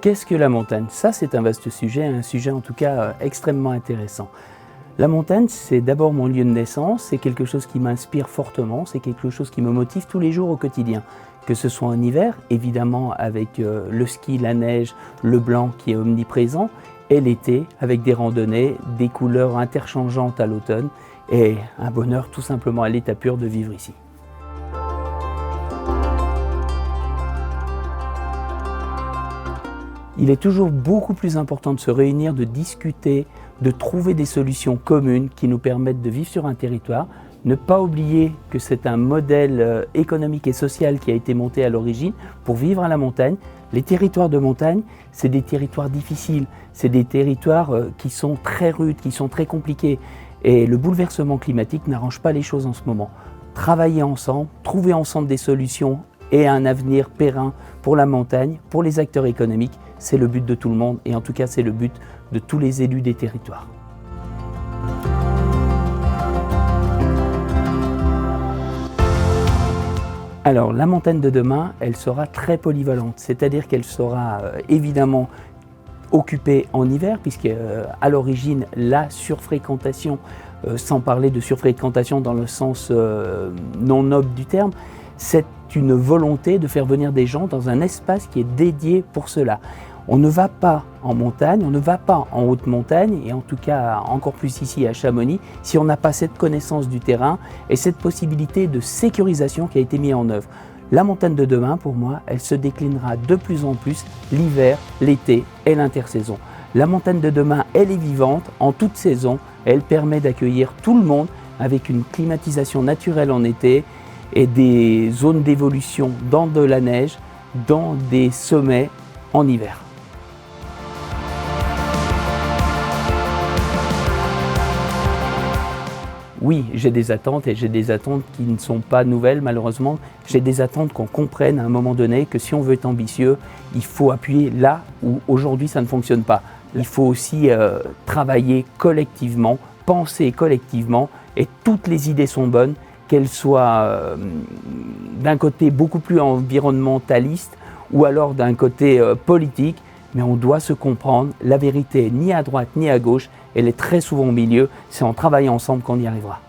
qu'est-ce que la montagne? Ça, c'est un vaste sujet, un sujet en tout cas extrêmement intéressant. La montagne, c'est d'abord mon lieu de naissance, c'est quelque chose qui m'inspire fortement, c'est quelque chose qui me motive tous les jours au quotidien. Que ce soit en hiver, évidemment avec le ski, la neige, le blanc qui est omniprésent, et l'été avec des randonnées, des couleurs interchangeantes à l'automne, et un bonheur tout simplement à l'état pur de vivre ici. Il est toujours beaucoup plus important de se réunir, de discuter, de trouver des solutions communes qui nous permettent de vivre sur un territoire. Ne pas oublier que c'est un modèle économique et social qui a été monté à l'origine pour vivre à la montagne. Les territoires de montagne, c'est des territoires difficiles, c'est des territoires qui sont très rudes, qui sont très compliqués. Et le bouleversement climatique n'arrange pas les choses en ce moment. Travailler ensemble, trouver ensemble des solutions et un avenir périn pour la montagne, pour les acteurs économiques, c'est le but de tout le monde et en tout cas c'est le but de tous les élus des territoires. Alors la montagne de demain, elle sera très polyvalente, c'est-à-dire qu'elle sera évidemment occupée en hiver puisque à l'origine la surfréquentation, sans parler de surfréquentation dans le sens non noble du terme, c'est une volonté de faire venir des gens dans un espace qui est dédié pour cela. On ne va pas en montagne, on ne va pas en haute montagne, et en tout cas encore plus ici à Chamonix, si on n'a pas cette connaissance du terrain et cette possibilité de sécurisation qui a été mise en œuvre. La montagne de demain, pour moi, elle se déclinera de plus en plus l'hiver, l'été et l'intersaison. La montagne de demain, elle est vivante en toute saison, elle permet d'accueillir tout le monde avec une climatisation naturelle en été et des zones d'évolution dans de la neige, dans des sommets en hiver. Oui, j'ai des attentes et j'ai des attentes qui ne sont pas nouvelles malheureusement. J'ai des attentes qu'on comprenne à un moment donné que si on veut être ambitieux, il faut appuyer là où aujourd'hui ça ne fonctionne pas. Il faut aussi travailler collectivement, penser collectivement et toutes les idées sont bonnes, qu'elles soient d'un côté beaucoup plus environnementaliste ou alors d'un côté politique. Mais on doit se comprendre, la vérité ni à droite ni à gauche, elle est très souvent au milieu, c'est en travaillant ensemble qu'on y arrivera.